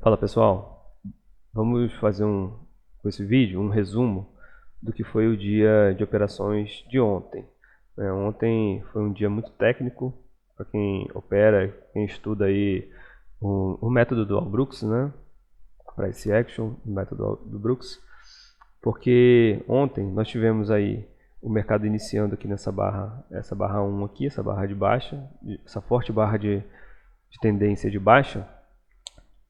Fala pessoal, vamos fazer com esse vídeo um resumo do que foi o dia de operações de ontem. Ontem foi um dia muito técnico para quem opera, quem estuda aí o método do Brooks, né? Price Action, o método do Brooks, porque ontem nós tivemos aí o mercado iniciando aqui nessa barra, essa barra 1 aqui, essa barra de baixa, essa forte barra de tendência de baixa.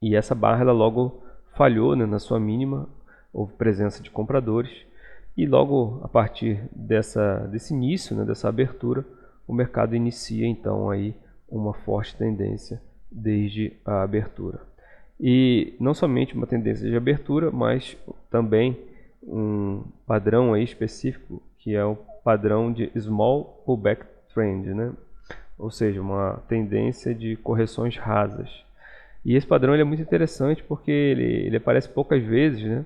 E essa barra ela logo falhou, né, na sua mínima, houve presença de compradores e logo a partir desse início, né, dessa abertura, o mercado inicia então aí uma forte tendência desde a abertura. E não somente uma tendência de abertura, mas também um padrão aí específico, que é o padrão de Small Pullback Trend, né? Ou seja, uma tendência de correções rasas. E esse padrão ele é muito interessante porque ele aparece poucas vezes, né?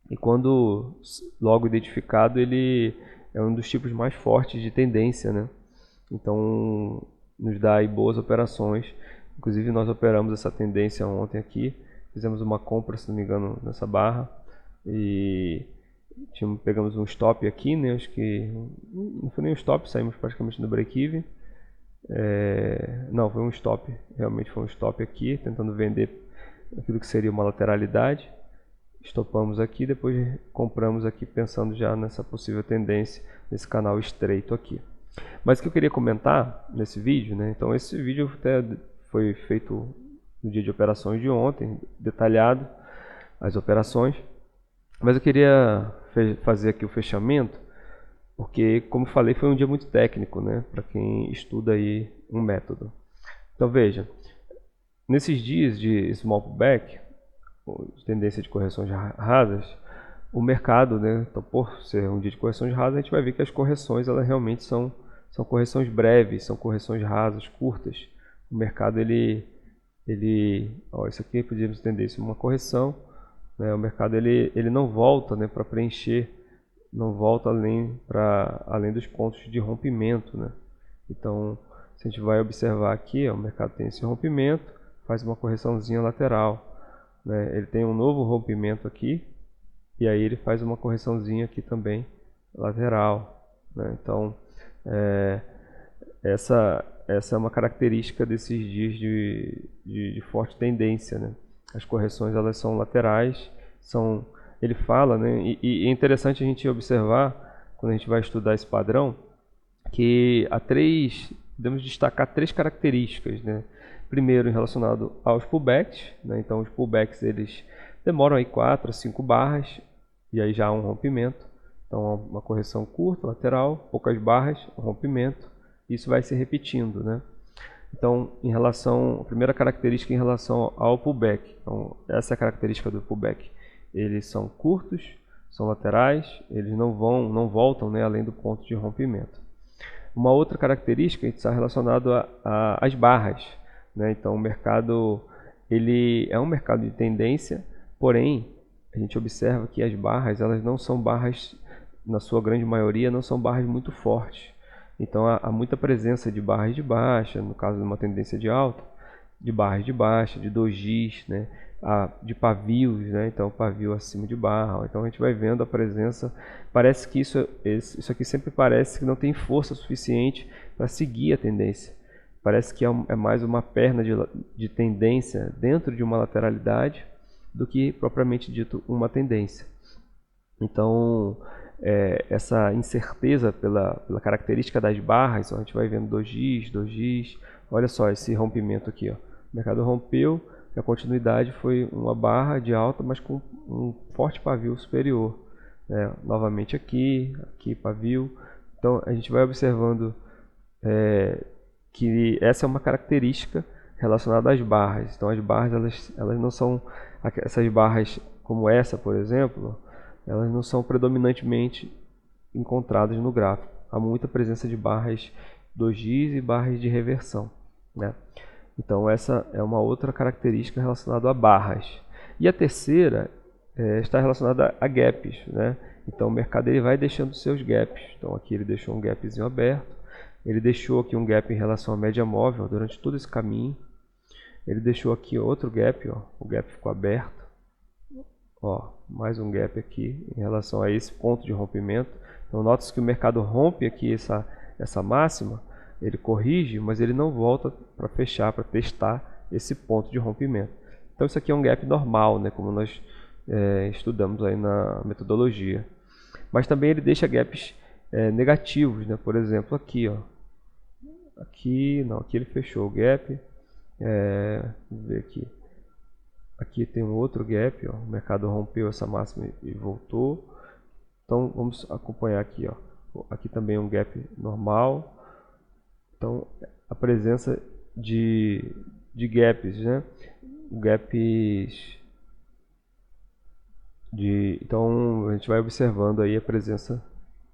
E quando logo identificado, ele é um dos tipos mais fortes de tendência, né? Então, nos dá aí boas operações. Inclusive, nós operamos essa tendência ontem aqui. Fizemos uma compra, se não me engano, nessa barra. E pegamos um stop aqui, né? Acho que não foi nem um stop, saímos praticamente no break-even. Não, foi um stop, realmente foi um stop aqui, tentando vender aquilo que seria uma lateralidade. Estopamos aqui, depois compramos aqui pensando já nessa possível tendência, nesse canal estreito aqui. Mas o que eu queria comentar nesse vídeo, né? Então esse vídeo até foi feito no dia de operações de ontem, detalhado as operações. Mas eu queria fazer aqui o fechamento porque, como falei, foi um dia muito técnico, né, para quem estuda aí um método. Então veja, nesses dias de small pullback, de tendência de correções rasas, o mercado, né, então por ser um dia de correções rasas, a gente vai ver que as correções elas realmente são correções breves, são correções rasas, curtas. O mercado ó, isso aqui podíamos entender isso uma correção, né, o mercado ele não volta, né, para preencher, não volta além dos pontos de rompimento, né? Então, se a gente vai observar aqui, ó, o mercado tem esse rompimento, faz uma correçãozinha lateral, né? Ele tem um novo rompimento aqui e aí ele faz uma correçãozinha aqui também lateral, né? Então, essa é uma característica desses dias de forte tendência, né? As correções elas são laterais, ele fala, né? E é interessante a gente observar quando a gente vai estudar esse padrão que podemos destacar três características, né? Primeiro, relacionado aos pullbacks, né? Então os pullbacks eles demoram aí 4 a 5 barras e aí já há um rompimento. Então uma correção curta, lateral, poucas barras, um rompimento. Isso vai se repetindo, né? Então, a primeira característica em relação ao pullback. Então, essa é a característica do pullback. Eles são curtos, são laterais, eles não voltam, né, além do ponto de rompimento. Uma outra característica está relacionada às barras, né? Então, o mercado ele é um mercado de tendência, porém, a gente observa que as barras elas não são barras, na sua grande maioria, não são barras muito fortes. Então há muita presença de barras de baixa, no caso de uma tendência de alta, de barras de baixa, de dojis, né? De pavios, né? Então pavio acima de barra. Então a gente vai vendo a presença. Parece que isso aqui sempre parece que não tem força suficiente para seguir a tendência. Parece que é mais uma perna de tendência dentro de uma lateralidade do que propriamente dito uma tendência. Então essa incerteza pela característica das barras, a gente vai vendo dojis, olha só esse rompimento aqui, ó. O mercado rompeu, a continuidade foi uma barra de alta, mas com um forte pavio superior, né? Novamente aqui pavio. Então a gente vai observando que essa é uma característica relacionada às barras. Então as barras elas não são essas barras como essa, por exemplo, elas não são predominantemente encontradas no gráfico. Há muita presença de barras dojis e barras de reversão, né? Então essa é uma outra característica relacionada a barras. E a terceira está relacionada a gaps, né? Então o mercado ele vai deixando seus gaps. Então aqui ele deixou um gapzinho aberto, ele deixou aqui um gap em relação à média móvel durante todo esse caminho. ele deixou aqui outro gap, ó, o gap ficou aberto, ó, mais um gap aqui em relação a esse ponto de rompimento. Então nota-se que o mercado rompe aqui essa máxima, ele corrige, mas ele não volta para fechar, para testar esse ponto de rompimento. Então isso aqui é um gap normal, né, como nós estudamos aí na metodologia. Mas também ele deixa gaps negativos, né? Por exemplo, aqui, ó. Aqui ele fechou o gap. Vamos ver aqui. Aqui tem um outro gap, ó. O mercado rompeu essa máxima e voltou. Então vamos acompanhar aqui, ó. Aqui também é um gap normal. Então a presença de gaps, né? Então a gente vai observando aí a presença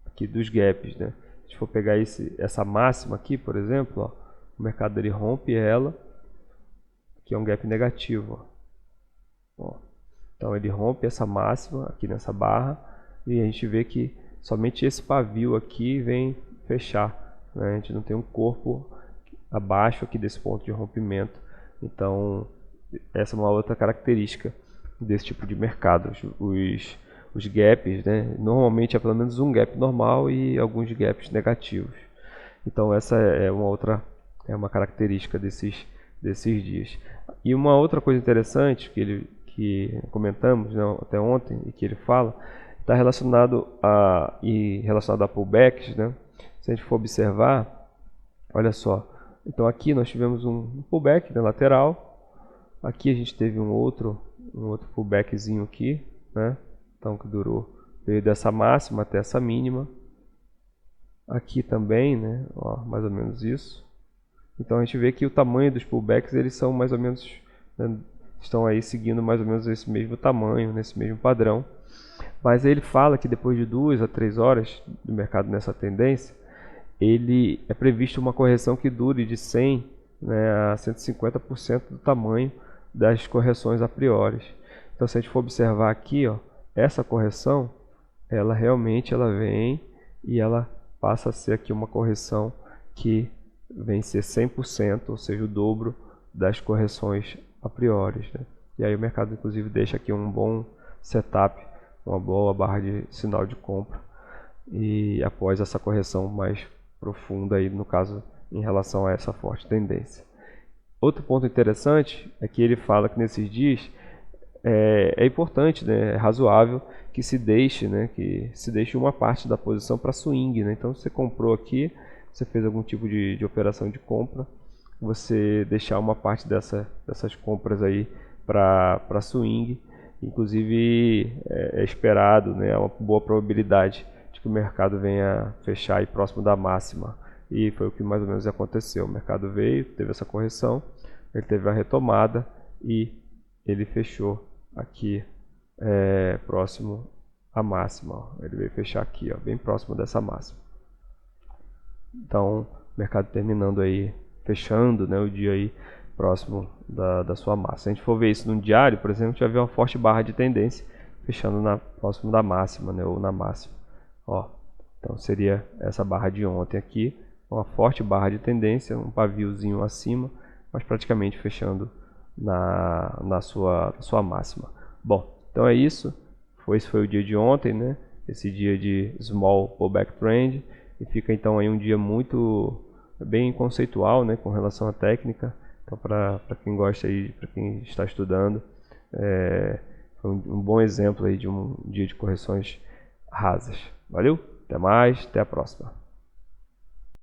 aqui dos gaps, né? Se a gente for pegar essa máxima aqui, por exemplo, ó, o mercado ele rompe ela, aqui é um gap negativo, ó. Então ele rompe essa máxima aqui nessa barra e a gente vê que somente esse pavio aqui vem fechar, né? A gente não tem um corpo abaixo aqui desse ponto de rompimento. Então essa é uma outra característica desse tipo de mercado. Os gaps, né, normalmente é pelo menos um gap normal e alguns gaps negativos. Então essa é uma característica desses dias. E uma outra coisa interessante que comentamos, né, até ontem e que ele fala está relacionado a pullbacks, né? Se a gente for observar, olha só. Então aqui nós tivemos um pullback, né, lateral. Aqui a gente teve um outro pullbackzinho aqui, né? Então que veio dessa máxima até essa mínima. Aqui também, né? Ó, mais ou menos isso. Então a gente vê que o tamanho dos pullbacks eles são mais ou menos, né, estão aí seguindo mais ou menos esse mesmo tamanho, nesse mesmo padrão. Mas ele fala que depois de 2 a 3 horas do mercado nessa tendência, ele é previsto uma correção que dure de 100, né, a 150% do tamanho das correções a priori. Então se a gente for observar aqui, ó, essa correção, ela realmente vem e ela passa a ser aqui uma correção que vem ser 100%, ou seja, o dobro das correções a priori, né? E aí o mercado inclusive deixa aqui um bom setup, uma boa barra de sinal de compra, e após essa correção mais profunda aí, no caso em relação a essa forte tendência. Outro ponto interessante é que ele fala que nesses dias é importante, né, é razoável que se deixe uma parte da posição para swing, né? Então você comprou aqui, você fez algum tipo de operação de compra, você deixar uma parte dessas compras aí para swing, inclusive é esperado, né, uma boa probabilidade de que o mercado venha fechar aí próximo da máxima. E foi o que mais ou menos aconteceu. O mercado veio, teve essa correção, ele teve a retomada e ele fechou aqui próximo à máxima. Ó. Ele veio fechar aqui, ó, bem próximo dessa máxima. Então, o mercado terminando aí, fechando, né, o dia aí próximo da sua máxima. Se a gente for ver isso num diário, por exemplo, a gente vai ver uma forte barra de tendência fechando próximo da máxima, né, ou na máxima. Ó, então seria essa barra de ontem aqui, uma forte barra de tendência, um paviozinho acima, mas praticamente fechando na sua máxima. Bom, então é isso. Esse foi o dia de ontem, né? Esse dia de small pullback trend, e fica então aí um dia bem conceitual, né, com relação à técnica. Então para quem gosta aí, para quem está estudando, foi um bom exemplo aí de um dia de correções rasas. Valeu? Até mais, até a próxima.